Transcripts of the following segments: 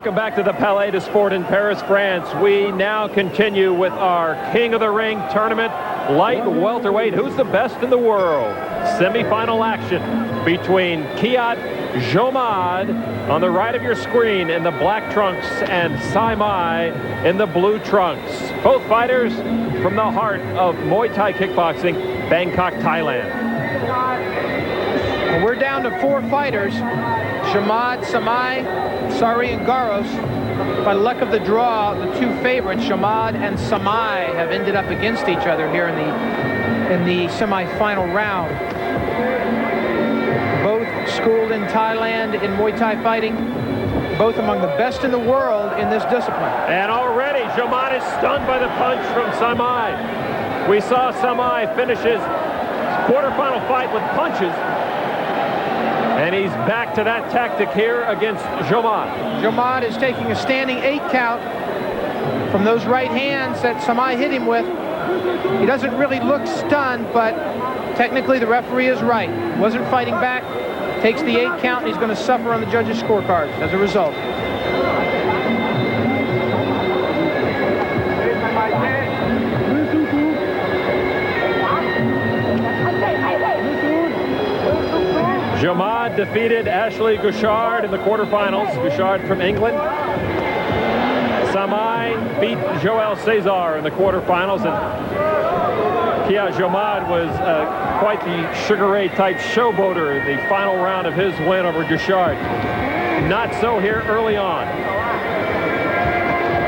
Welcome back to the Palais de Sport in Paris, France. We now continue with our King of the Ring tournament, light welterweight. Who's the best in the world? Semi-final action between Jomhod on the right of your screen in the black trunks and Saimai in the blue trunks. Both fighters from the heart of Muay Thai kickboxing, Bangkok, Thailand. Well, we're down to 4 fighters. Jomhod, Saimai, Sari, and Garos. By luck of the draw, the 2 favorites, Jomhod and Saimai, have ended up against each other here in the semi-final round. Both schooled in Thailand in Muay Thai fighting, both among the best in the world in this discipline. And already Jomhod is stunned by the punch from Saimai. We saw Saimai finish his quarterfinal fight with punches. And he's back to that tactic here against Jomhod. Jomhod is taking a standing 8 count from those right hands that Saimai hit him with. He doesn't really look stunned, but technically the referee is right. Wasn't fighting back, takes the 8 count, and he's going to suffer on the judges' scorecards as a result. Jomhod defeated Ashley Gouchard in the quarterfinals. Gouchard from England. Saimai beat Joel Cesar in the quarterfinals, and Jomhod was quite the Sugar Ray type showboater in the final round of his win over Gouchard. Not so here early on.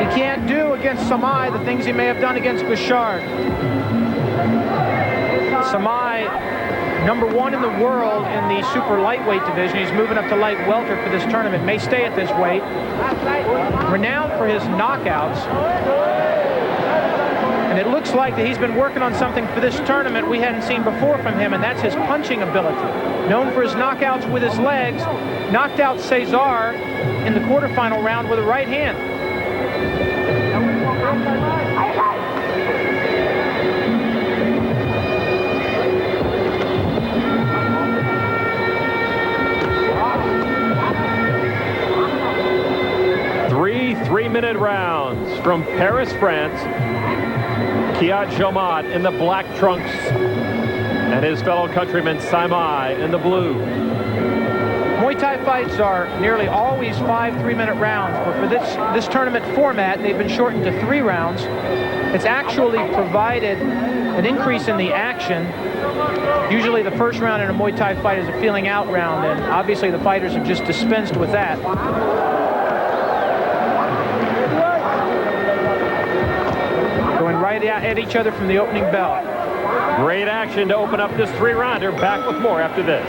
He can't do against Saimai the things he may have done against Gouchard. Saimai, #1 in the world in the super lightweight division. He's moving up to light welter for this tournament. May stay at this weight. Renowned for his knockouts. And it looks like that he's been working on something for this tournament we hadn't seen before from him, and that's his punching ability. Known for his knockouts with his legs, knocked out Cesar in the quarterfinal round with a right hand. Three-minute rounds from Paris, France. Jomhod in the black trunks and his fellow countryman Saimai in the blue. Muay Thai fights are nearly always 5 3-minute rounds, but for this tournament format, they've been shortened to 3 rounds. It's actually provided an increase in the action. Usually the first round in a Muay Thai fight is a feeling out round, and obviously the fighters have just dispensed with that. Right at each other from the opening bell. Great action to open up this 3-rounder. Back with more after this.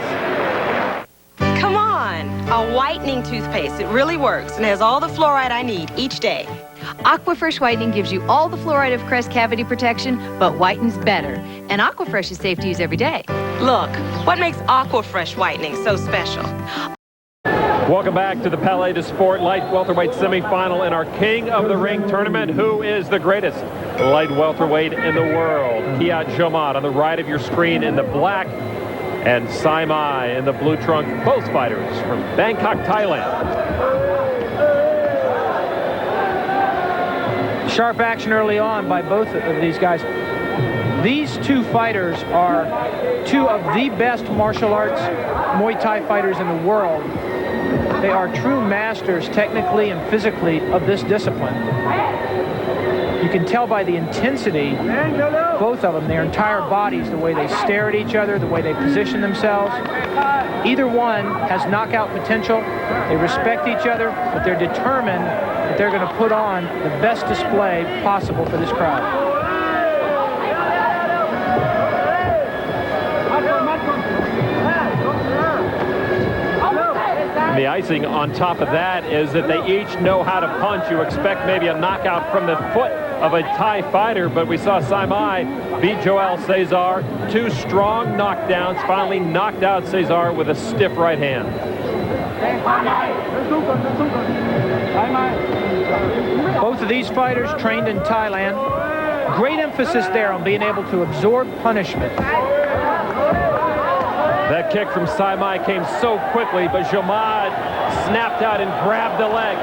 Come on, a whitening toothpaste. It really works and has all the fluoride I need each day. Aquafresh Whitening gives you all the fluoride of crest cavity protection, but whitens better. And Aquafresh is safe to use every day. Look, what makes Aquafresh Whitening so special? Welcome back to the Palais de Sport light welterweight semifinal in our King of the Ring tournament. Who is the greatest light welterweight in the world? Jomhod on the right of your screen in the black, and Saimai in the blue trunk. Both fighters from Bangkok, Thailand. Sharp action early on by both of these guys. These 2 fighters are 2 of the best martial arts Muay Thai fighters in the world. They are true masters, technically and physically, of this discipline. You can tell by the intensity, both of them, their entire bodies, the way they stare at each other, the way they position themselves. Either one has knockout potential. They respect each other, but they're determined that they're going to put on the best display possible for this crowd. And the icing on top of that is that they each know how to punch. You expect maybe a knockout from the foot of a Thai fighter, but we saw Saimai beat Joel Cesar. 2 strong knockdowns, finally knocked out Cesar with a stiff right hand. Both of these fighters trained in Thailand. Great emphasis there on being able to absorb punishment. That kick from Saimai came so quickly, but Jomhod snapped out and grabbed the leg.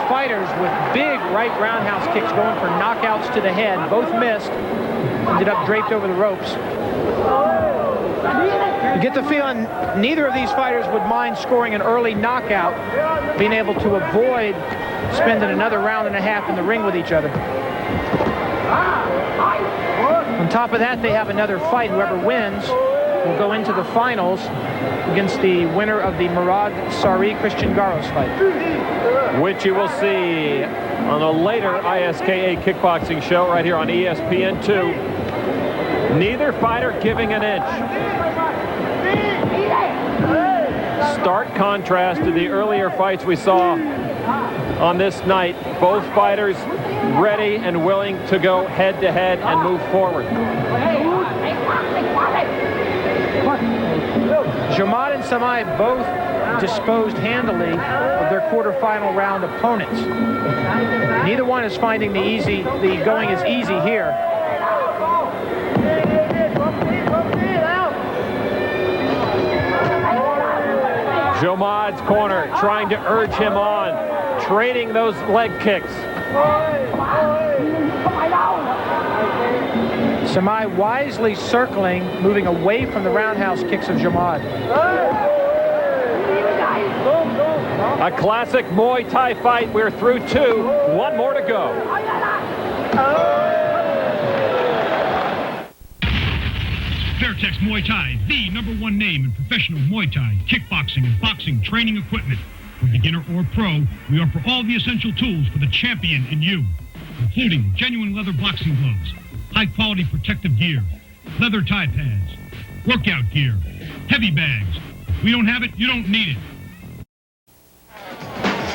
fighters with big right roundhouse kicks going for knockouts to the head. Both missed. Ended up draped over the ropes. You get the feeling neither of these fighters would mind scoring an early knockout, being able to avoid spending another round and a half in the ring with each other. On top of that, they have another fight. Whoever wins will go into the finals against the winner of the Murad Sari Christian Garros fight, which you will see on a later ISKA kickboxing show right here on ESPN2. Neither fighter giving an inch. Stark contrast to the earlier fights we saw on this night. Both fighters ready and willing to go head-to-head and move forward. Jomhod and Saimai both disposed handily of their quarterfinal round opponents. Neither one is finding the going is easy here. Jomhod's corner trying to urge him on, trading those leg kicks. Saimai wisely circling, moving away from the roundhouse kicks of Jomhod. A classic Muay Thai fight. We're through 2. One more to go. Vertex Muay Thai, the #1 name in professional Muay Thai, kickboxing, and boxing training equipment. For beginner or pro, we offer all the essential tools for the champion in you, including genuine leather boxing gloves, high-quality protective gear, leather tie pads, workout gear, heavy bags. If we don't have it, you don't need it.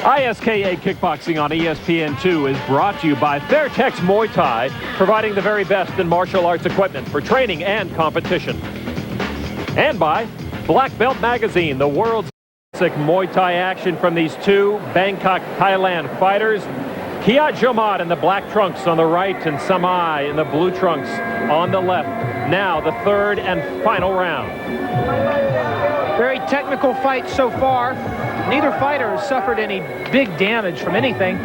ISKA Kickboxing on ESPN2 is brought to you by Vertex Muay Thai, providing the very best in martial arts equipment for training and competition. And by Black Belt Magazine, the world's classic Muay Thai action from these two Bangkok, Thailand fighters. Kiat Jomhod in the black trunks on the right and Saimai in the blue trunks on the left. Now the third and final round. Very technical fight so far. Neither fighter has suffered any big damage from anything.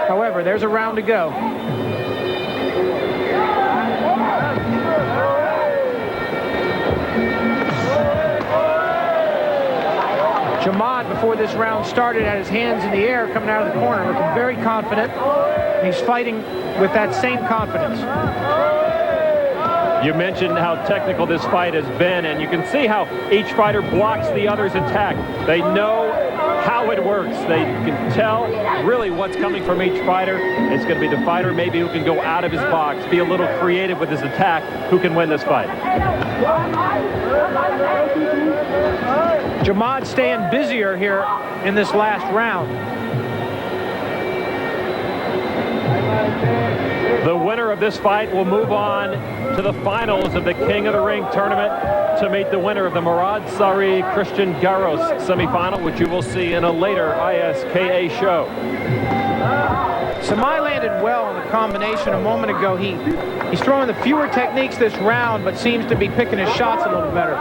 However, there's a round to go. Jomhod, before this round started, had his hands in the air coming out of the corner, looking very confident. He's fighting with that same confidence. You mentioned how technical this fight has been, and you can see how each fighter blocks the other's attack. They know how it works. They can tell really what's coming from each fighter. It's going to be the fighter maybe who can go out of his box, be a little creative with his attack, who can win this fight. Jomhod staying busier here in this last round. The winner of this fight will move on to the finals of the King of the Ring tournament to meet the winner of the Murad Sari Christian Garros semifinal, which you will see in a later ISKA show. Saimai landed well on the combination a moment ago. He's throwing the fewer techniques this round, but seems to be picking his shots a little better.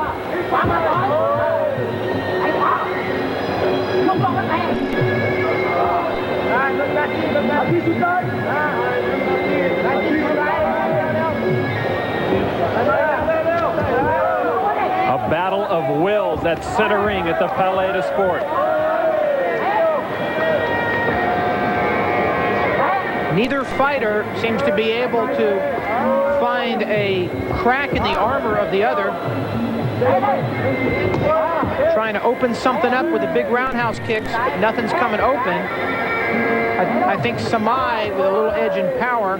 A battle of wills at center ring at the Palais de Sport. Neither fighter seems to be able to find a crack in the armor of the other. Trying to open something up with the big roundhouse kicks. Nothing's coming open. I think Saimai with a little edge in power.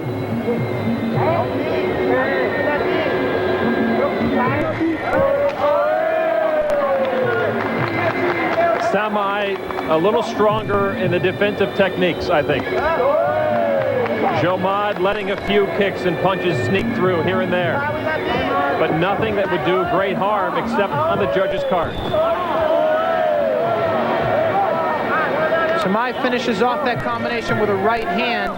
Saimai a little stronger in the defensive techniques, I think. Jomhod letting a few kicks and punches sneak through here and there, but nothing that would do great harm except on the judges' cards. Saimai finishes off that combination with a right hand.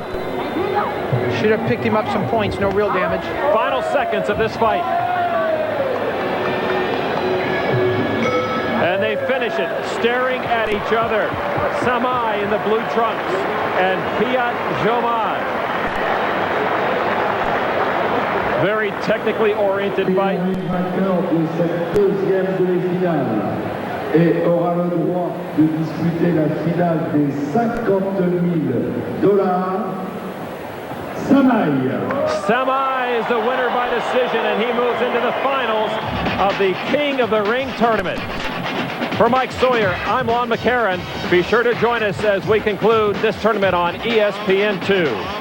Should have picked him up some points, no real damage. Final seconds of this fight. And they finish it staring at each other. Saimai in the blue trunks and Jomhod. Very technically oriented fight. Vainqueur de cette deuxième demi-finale et aura le droit de disputer la finale des $50,000. Saimai is the winner by decision, and he moves into the finals of the King of the Ring tournament. For Mike Sawyer, I'm Lon McCarran. Be sure to join us as we conclude this tournament on ESPN2.